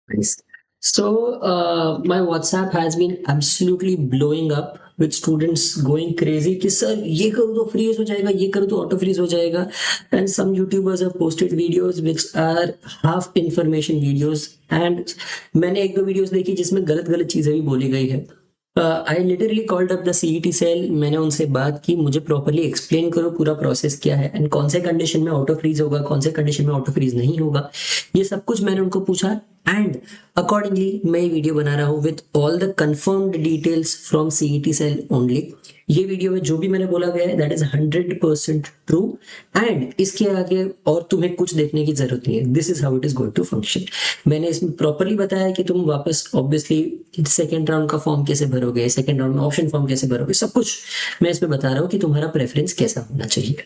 Nice. So, my WhatsApp has been absolutely blowing up with students going crazy कि sir ये करो तो freeze हो जाएगा, ये करो तो ऑटो फ्रीज हो जाएगा. And some YouTubers have posted videos which are half information videos. And मैंने एक दो वीडियोस देखी जिसमें गलत गलत चीजें भी बोली गई है. I literally called up the CET cell. मैंने उनसे बात की, मुझे प्रॉपरली एक्सप्लेन करो पूरा प्रोसेस क्या है एंड कौन से कंडीशन में ऑटो फ्रीज होगा, कौन से कंडीशन में ऑटो फ्रीज नहीं होगा. ये सब कुछ मैंने उनको पूछा एंड अकॉर्डिंगली मैं ये वीडियो बना रहा हूँ with all the confirmed details from CET cell only. ये वीडियो में जो भी मैंने बोला गया है दैट इज 100% ट्रू. एंड इसके आगे और तुम्हें कुछ देखने की जरूरत नहीं है. This is how it is going to function. मैंने इसमें प्रॉपरली बताया कि तुम वापस ऑब्वियसली सेकेंड राउंड का फॉर्म कैसे भरोगे, सेकेंड राउंड में ऑप्शन फॉर्म कैसे भरोगे, सब कुछ मैं इसमें बता रहा हूँ कि तुम्हारा प्रेफरेंस कैसा होना चाहिए.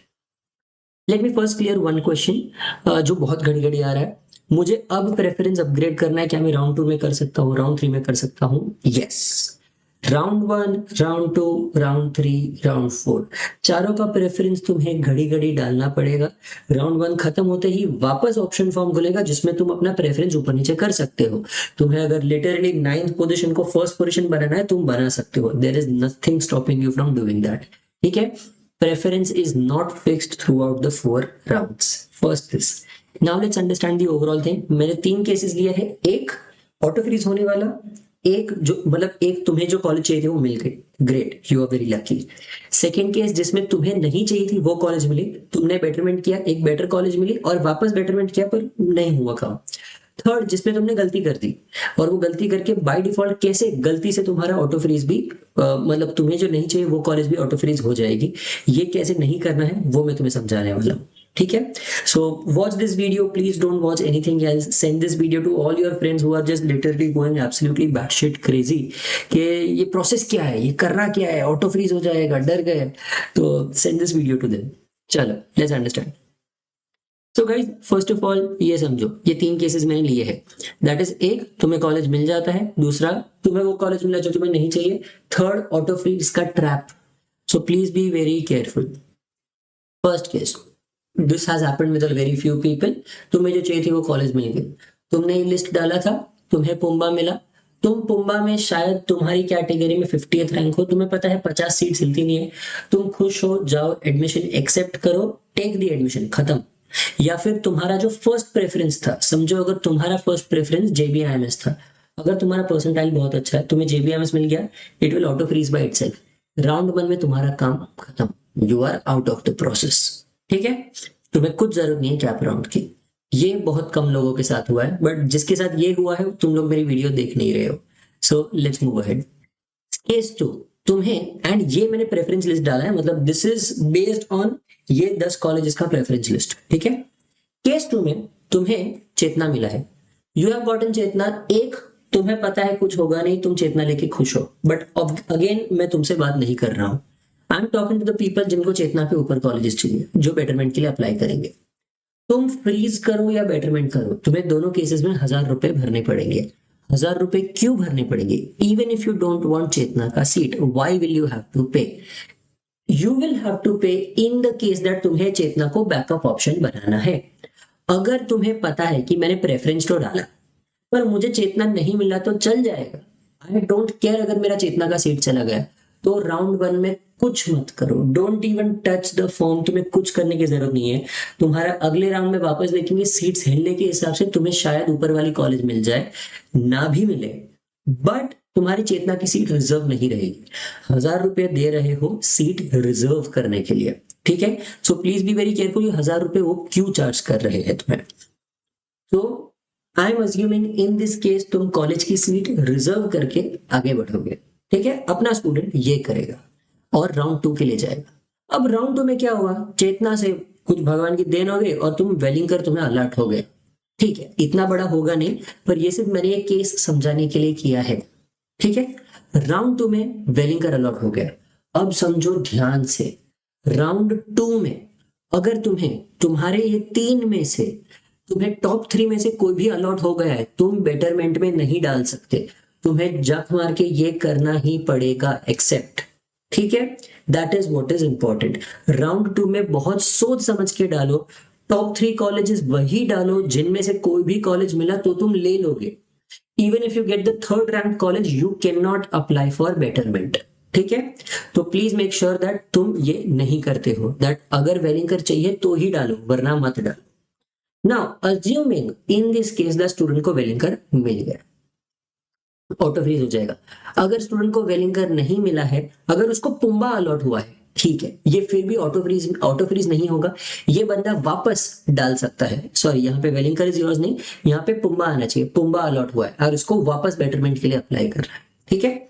Let me first clear one question जो बहुत घड़ी घड़ी आ रहा है. मुझे अब प्रेफरेंस अपग्रेड करना है, क्या मैं राउंड 2 में कर सकता हूँ, राउंड 3 में कर सकता हूँ? Yes. Round 1, round 2, round 3, round 4, चारों का प्रेफरेंस तुम्हें घड़ी घड़ी डालना पड़ेगा. राउंड 1 खत्म होते ही वापस ऑप्शन फॉर्म खुलेगा जिसमें तुम अपना प्रेफरेंस ऊपर नीचे कर सकते हो. तुम्हें अगर लिटरली 9th पोजीशन को फर्स्ट पोजीशन बनाना है तुम बना सकते हो. There is nothing stopping you from doing that. ठीक है. Preference is not fixed throughout the 4 rounds. First this. Now let's understand the overall thing. मैंने 3 केसेस लिए हैं. एक ऑटो फ्रीज होने वाला, एक जो मतलब एक तुम्हें जो कॉलेज चाहिए थी वो मिल गई, great, you are very lucky. Second case जिसमें तुम्हें नहीं चाहिए थी वो कॉलेज मिली, तुमने बेटरमेंट किया, एक बेटर कॉलेज मिली और वापस बेटरमेंट किया पर नहीं हुआ काम. थर्ड जिसमें तुमने गलती कर दी और वो गलती करके बाय डिफॉल्ट कैसे गलती से तुम्हारा ऑटो फ्रीज भी मतलब तुम्हें जो नहीं चाहिए वो कॉलेज भी ऑटो फ्रीज हो जाएगी. ये कैसे नहीं करना है वो मैं तुम्हें समझाने वाला हूँ. ठीक है. So watch this video, please don't watch anything else. Send this video to all your friends who are just literally going absolutely batshit crazy कि ये प्रोसेस क्या है, ये करना क्या है, ऑटो फ्रीज हो जाएगा, डर गए. तो send this video to them. चलो let's understand. So guys first of all ये समझो, ये 3 केसेस मैंने लिए हैं. दैट इज, एक तुम्हें कॉलेज मिल जाता है, दूसरा तुम्हें वो कॉलेज मिला जो तुम्हें नहीं चाहिए, थर्ड ऑटो फ्रीज का trap. So please be very careful. First case, this has happened with very few people. तुम्हें जो चाहिए थी वो कॉलेज मिल गई. तुमने ये लिस्ट डाला था, तुम्हें पुम्बा मिला. तुम पुम्बा में शायद तुम्हारी कैटेगरी में 50th रैंक हो, तुम्हें पता है 50 सीट हिलती नहीं है, तुम खुश हो, जाओ एडमिशन एक्सेप्ट करो, टेक द एडमिशन, खत्म. या फिर तुम्हारा जो फर्स्ट प्रेफरेंस था, समझो अगर तुम्हारा फर्स्ट प्रेफरेंस जेबीआईएमएस था, अगर तुम्हारा परसेंटाइल बहुत अच्छा है, तुम्हें जेबीआईएमएस मिल गया, it will auto freeze by itself. Round 1 में तुम्हारा काम खत्म, you are out of the process. ठीक है. तुम्हें कुछ जरूरत नहीं है कैप राउंड की. ये बहुत कम लोगों के साथ हुआ है, बट जिसके साथ ये हुआ है तुम लोग मेरी वीडियो देख नहीं रहे हो. So let's move ahead. Case 2, तुम्हें, एंड ये मैंने प्रेफरेंस लिस्ट डाला है, मतलब दिस इज बेस्ड ऑन ये 10 कॉलेजेस का प्रेफरेंस लिस्ट. ठीक है. केस 2 में तुम्हें चेतना मिला है, यू हैव गॉटन चेतना. एक, तुम्हें पता है कुछ होगा नहीं, तुम चेतना लेके खुश हो, बट अगेन मैं तुमसे बात नहीं कर रहा हूं. I am talking to the people जिनको चेतना के ऊपर कॉलेजेस चाहिए, जो बेटरमेंट के लिए अप्लाई करेंगे. तुम फ्रीज करो या बेटरमेंट करो, तुम्हें दोनों केसेस में 1000 रुपए भरने पड़ेंगे. 1000 रुपए क्यों भरने पड़ेंगे? Even if you don't want Chetna का seat, why will you have to pay? You will have to pay in the case that तुम्हें चेतना को बैकअप ऑप्शन बनाना है. अगर तुम्हें पता है कि मैंने प्रेफरेंस तो डाला पर मुझे चेतना नहीं मिला तो चल जाएगा, आई डोंट केयर अगर मेरा चेतना का सीट चला गया, तो राउंड 1 में कुछ मत करो. Don't even touch the form. तुम्हें कुछ करने की जरूरत नहीं है. तुम्हारा अगले राउंड में वापस देखेंगे, सीट्स हिलने के हिसाब से तुम्हें शायद ऊपर वाली कॉलेज मिल जाए, ना भी मिले, बट तुम्हारी चेतना की सीट रिजर्व नहीं रहेगी. 1000 रुपए दे रहे हो सीट रिजर्व करने के लिए. ठीक है. So please be very careful. ये 1000 रुपए वो क्यों चार्ज कर रहे हैं तुम्हें. तो I am assuming in this case तुम कॉलेज की सीट रिजर्व करके आगे बढ़ोगे. ठीक है. अपना स्टूडेंट ये करेगा और राउंड 2 के लिए जाएगा. अब राउंड 2 में क्या हुआ, चेतना से कुछ भगवान की देन हो गई और तुम वेलिंग कर तुम्हें अलर्ट हो गए. ठीक है. इतना बड़ा होगा नहीं, पर ये सिर्फ मैंने ये केस समझाने के लिए किया है. ठीक है. राउंड 2 में वेलिंगर अलॉट हो गया. अब समझो ध्यान से, राउंड 2 में अगर तुम्हें तुम्हारे ये 3 में से तुम्हें टॉप 3 में से कोई भी अलॉट हो गया है, तुम बेटरमेंट में नहीं डाल सकते. तुम्हें जक मार के ये करना ही पड़ेगा, एक्सेप्ट. ठीक है. That is what is important. Round 2 में बहुत सोच समझ के डालो. टॉप 3 कॉलेजेस वही डालो जिनमें से कोई भी कॉलेज मिला तो तुम ले लोगे. Even if you get the third rank college you can not apply for betterment. ठीक है, तो प्लीज मेक श्योर दैट तुम ये नहीं करते हो, दैट अगर वेलिंकर चाहिए तो ही डालो वरना मत डालो। Now assuming in this case the student को वेलिंकर मिल गया, ऑटो फ्रीज हो जाएगा। अगर स्टूडेंट को वेलिंकर नहीं मिला है, अगर उसको पुम्बा अलॉट हुआ है, ठीक है, ये फिर भी ऑटो फ्रीज नहीं होगा, ये बंदा वापस डाल सकता है। सॉरी, यहाँ पे वेलिंकर इज योर्स नहीं, यहाँ पे पुम्बा आना चाहिए, पुम्बा अलॉट हुआ है और उसको वापस बेटरमेंट के लिए अप्लाई कर रहा है। ठीक है,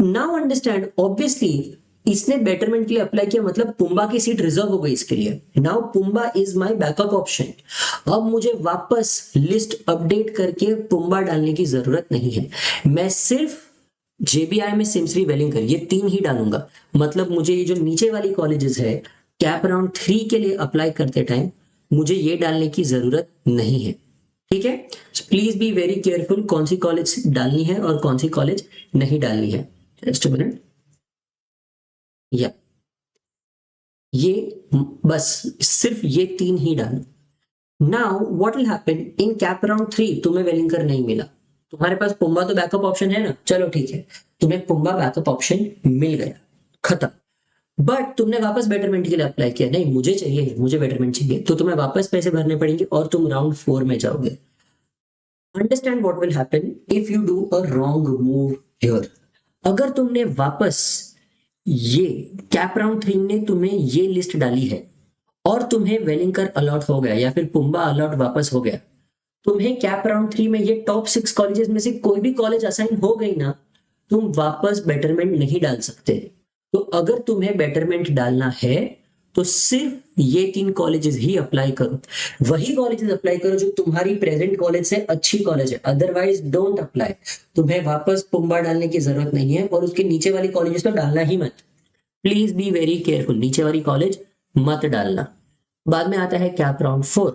नाउ अंडरस्टैंड, ऑब्वियसली इसने बेटरमेंट के लिए अप्लाई किया, मतलब पुम्बा की सीट रिजर्व हो गई इसके लिए। Now PUMBA is my backup option, अब मुझे वापस लिस्ट अपडेट करके पुम्बा डालने की जरूरत नहीं है, मैं सिर्फ जेबीआई में सिमसरी वेलिंकर ये तीन ही डालूंगा। मतलब मुझे ये जो नीचे वाली कॉलेजेस है कैप राउंड 3 के लिए अप्लाई करते टाइम मुझे ये डालने की जरूरत नहीं है। ठीक है, प्लीज बी वेरी केयरफुल कौन सी कॉलेज डालनी है और कौन सी कॉलेज नहीं डालनी है। जस्ट अ मिनट, या ये बस सिर्फ ये तीन ही डालो। Now what will happen in cap round 3, तुम्हें वेलिंकर नहीं मिला, तुम्हारे पास पुम्बा तो बैकअप ऑप्शन है ना, चलो ठीक है, तुम्हें पुम्बा बैकअप ऑप्शन मिल गया, खत्म। बट तुमने वापस बेटरमेंट के लिए अप्लाई किया, नहीं मुझे चाहिए, मुझे बेटरमेंट चाहिए, तो तुम्हें वापस पैसे भरने पड़ेंगे और तुम राउंड 4 में जाओगे। Understand what will happen if you do a wrong move here. अगर तुमने वापस ये कैप राउंड 3 ने तुम्हें ये लिस्ट डाली है और तुम्हें वेलिंकर अलॉट हो गया या फिर पुम्बा अलॉट वापस हो गया, तुम्हें कैप राउंड 3 में ये टॉप 6 कॉलेजेस में से कोई भी कॉलेज असाइन हो गई ना, तुम वापस बेटरमेंट नहीं डाल सकते। तो अगर तुम्हें बेटरमेंट डालना है तो सिर्फ ये तीन कॉलेजेस ही अप्लाई करो, वही कॉलेजेस अप्लाई करो जो तुम्हारी प्रेजेंट कॉलेज से अच्छी कॉलेज है, अदरवाइज डोंट अप्लाई। तुम्हें वापस पुम्बा डालने की जरूरत नहीं है और उसके नीचे वाली कॉलेजेस तो डालना ही मत। प्लीज बी वेरी केयरफुल, नीचे वाली कॉलेज मत डालना। बाद में आता है कैप राउंड 4।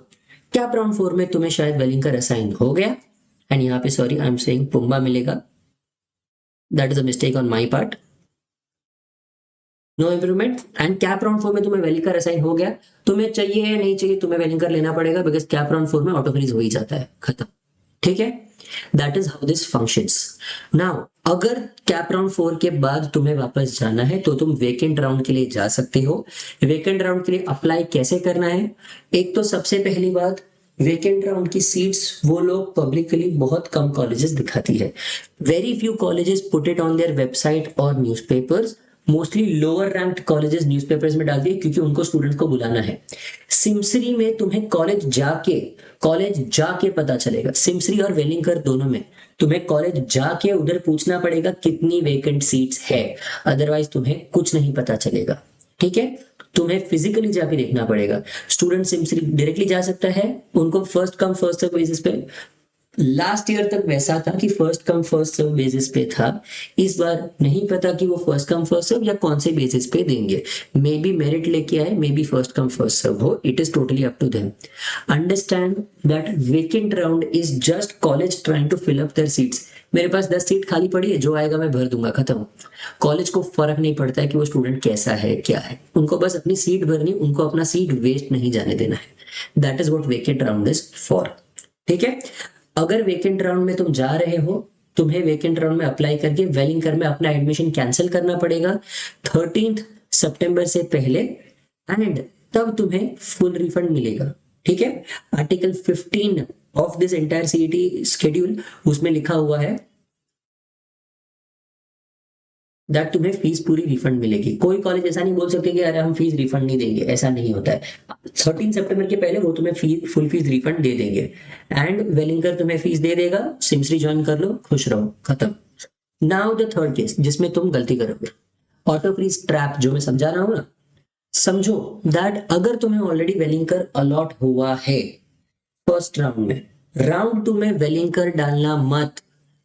कैप राउंड 4 में तुम्हें शायद वेलिंकर असाइन हो गया एंड यहाँ पे sorry I am saying Pumbaa मिलेगा, that is a mistake on my part, no improvement. And cap round 4 में तुम्हें वेलिंकर असाइन हो गया, तुम्हें चाहिए या नहीं चाहिए, तुम्हें वेलिंकर लेना पड़ेगा बिकॉज कैप राउंड 4 में ऑटो फ्रीज हो ही जाता है, खत्म। ठीक है, that is how this functions. Now अगर कैप राउंड 4 के बाद तुम्हें वापस जाना है तो तुम वेकेंट राउंड के लिए जा सकते हो। वेकेंट राउंड के लिए अप्लाई कैसे करना है, एक तो सबसे पहली बात, वेकेंट राउंड की सीट्स वो लोग पब्लिकली बहुत कम कॉलेजेस दिखाती है, very few colleges put it on their website और newspapers, mostly lower ranked colleges newspapers में डालती है क्योंकि उनको स्टूडेंट को बुलाना है। सिमसरी में तुम्हें कॉलेज जाके पता चलेगा, सिमसरी और वेलिंकर दोनों में तुम्हें कॉलेज जाके उधर पूछना पड़ेगा कितनी वेकेंट सीट्स है, अदरवाइज तुम्हें कुछ नहीं पता चलेगा। ठीक है, तुम्हें फिजिकली जाके देखना पड़ेगा। स्टूडेंट सिमसरी डायरेक्टली जा सकता है, उनको first come first serve basis पे, लास्ट ईयर तक वैसा था कि first come first serve basis पे था, इस बार नहीं पता कि वो फर्स्ट कम फर्स्ट सर्व या कौन से बेसिस पे देंगे, मे बी मेरिट लेके आए, maybe first come first serve हो, it is totally up to them. Understand that vacant round is just college trying to fill up their seats. मेरे पास 10 सीट खाली पड़ी है, जो आएगा मैं भर दूंगा, खत्म। कॉलेज को फर्क नहीं पड़ता है कि वो स्टूडेंट कैसा है क्या है, उनको बस अपनी सीट भरनी, उनको अपना सीट वेस्ट नहीं जाने देना है। That is what vacant round is for. ठीक है, अगर वेकेंट राउंड में तुम जा रहे हो, तुम्हें वेकेंट राउंड में अप्लाई करके वेलिंकर में अपना एडमिशन कैंसिल करना पड़ेगा 13 सितंबर से पहले, एंड तब तुम्हें फुल रिफंड मिलेगा। ठीक है, article 15 of this entire CET schedule, उसमें लिखा हुआ है दैट तुम्हें फीस पूरी रिफंड मिलेगी। कोई कॉलेज ऐसा नहीं बोल सकते कि अरे हम फीस रिफंड नहीं देंगे, ऐसा नहीं होता है। 13 सितंबर के पहले वो तुम्हें फुल फीस रिफंड दे देंगे एंड वेलिंकर तुम्हें फीस दे देगा, सिमसरी ज्वाइन कर लो, खुश रहो, खत्म। नाउ द थर्ड केस जिसमें तुम गलती करोगे, ऑटो फ्रीज ट्रैप, जो मैं समझा रहा हूं ना, समझो दैट अगर तुम्हें ऑलरेडी वेलिंकर अलॉट हुआ है फर्स्ट राउंड में, राउंड 2 में वेलिंकर डालना मत,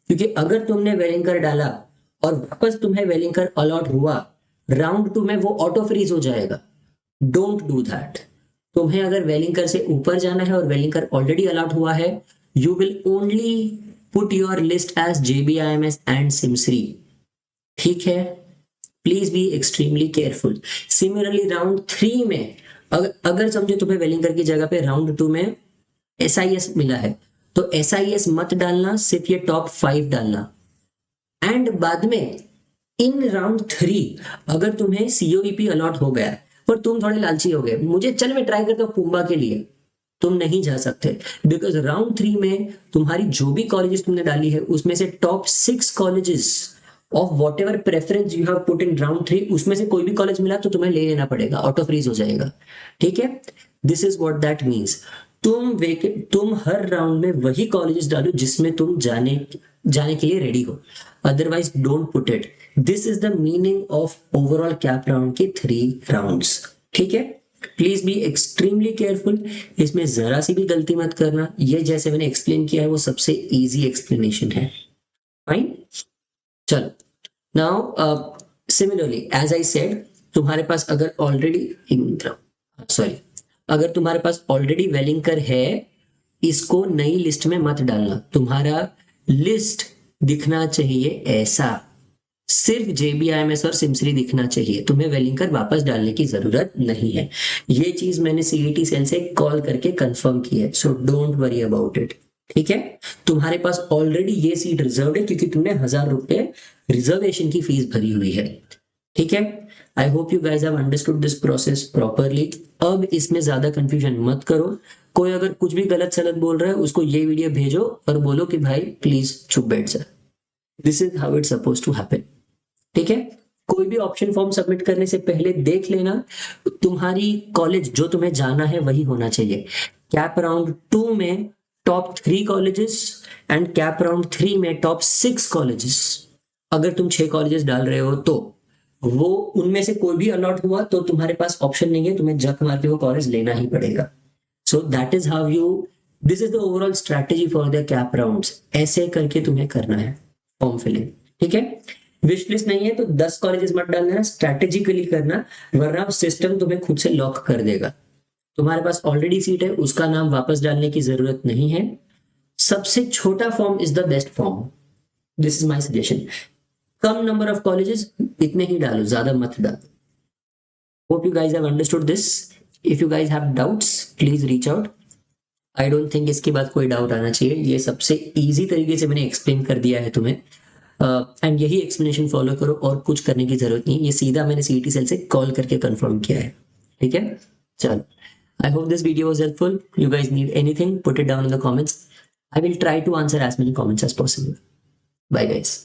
क्योंकि अगर तुमने वेलिंकर डाला और वापस तुम्हें वेलिंकर अलॉट हुआ, राउंड 2 में वो ऑटो फ्रीज हो जाएगा। Don't do that. तुम्हें अगर वेलिंकर से ऊपर जाना है और वेलिंकर ऑलरेडी अलॉट हुआ है, you will only put your list as JBIMS and SIMSREE. ठीक है, please be extremely careful. Similarly round 3 में अगर समझो तुम्हें वेलिंकर की जगह पे राउंड 2 में SIS मिला है, तो SIS मत डालना, सिर्फ ये टॉप 5 डालना। एंड बाद में इन राउंड 3 अगर तुम्हें COEP अलॉट हो गया पर तुम थोड़े लालची हो गए, मुझे चल मैं ट्राई करता हूँ पुम्बा के लिए, तुम नहीं जा सकते। बिकॉज राउंड 3 में तुम्हारी जो भी कॉलेजेस तुमने डाली है उसमें से top 6 colleges of what ever preference you have put in round 3, उसमें से कोई भी कॉलेज मिला तो तुम्हें ले लेना पड़ेगा, ऑटो फ्रीज हो जाएगा। ठीक है, this is what that means. तुम हर राउंड में वही कॉलेजेस डालो जिसमें तुम जाने के लिए रेडी हो, otherwise don't put it. This is the meaning of overall cap round के 3 राउंड्स। ठीक है, प्लीज बी एक्सट्रीमली केयरफुल, इसमें जरा सी भी गलती मत करना। ये जैसे मैंने एक्सप्लेन किया है वो सबसे इजी एक्सप्लेनेशन है। फाइन, चलो now similarly as I said, तुम्हारे पास अगर ऑलरेडी सॉरी अगर तुम्हारे पास ऑलरेडी वेलिंकर है, इसको नई लिस्ट में मत डालना। तुम्हारा लिस्ट दिखना चाहिए ऐसा, सिर्फ JBIMS और सिमसरी दिखना चाहिए, तुम्हें वेलिंकर वापस डालने की जरूरत नहीं है। ये चीज मैंने CET सेल से कॉल करके कंफर्म की है, so don't worry about it. ठीक है, तुम्हारे पास ऑलरेडी ये सीट रिजर्व है क्योंकि तुमने 1000 रुपए रिजर्वेशन की फीस भरी हुई है। ठीक है, I hope you guys have understood this process properly. अब इसमें ज्यादा कंफ्यूजन मत करो। कोई अगर कुछ भी गलत सलत बोल रहा है उसको ये वीडियो भेजो और बोलो कि भाई प्लीज चुप बैठ जा। This is how it suppose to happen. ठीक है, कोई भी ऑप्शन फॉर्म सबमिट करने से पहले देख लेना तुम्हारी कॉलेज जो तुम्हें जाना है वही होना चाहिए। कैप राउंड 2 में top 3 colleges and cap round 3 में टॉप 6 कॉलेजेस। अगर तुम 6 कॉलेजेस डाल रहे हो तो वो उनमें से कोई भी अलॉट हुआ तो तुम्हारे पास ऑप्शन नहीं है, तुम्हें जक मार के वो कॉलेज लेना ही पड़ेगा। So that is how you, this is the overall strategy for the cap rounds. ऐसे करके तुम्हें करना है फॉर्म फिलिंग। ठीक है, विश लिस्ट नहीं है तो 10 कॉलेजेस मत डाल देना, स्ट्रैटेजिकली करना, वरना सिस्टम तुम्हें खुद से लॉक कर देगा। तुम्हारे पास ऑलरेडी सीट है, उसका नाम वापस डालने की जरूरत नहीं है। सबसे छोटा form is the best form, this is my suggestion. Come number of colleges, इतने ही डालो, ज्यादा मत डालो। Hope you guys have understood this. If you guys have doubts please reach out. I don't think इसके बाद कोई डाउट आना चाहिए, ये सबसे इजी तरीके से मैंने एक्सप्लेन कर दिया है तुम्हें। एंड यही एक्सप्लेनेशन फॉलो करो और कुछ करने की जरूरत नहीं, ये सीधा मैंने CET सेल से कॉल करके कंफर्म किया है। ठीक है, चलो, I hope this video was helpful. You guys need anything put it down in the comments, I will try to answer as many comments as possible. Bye guys.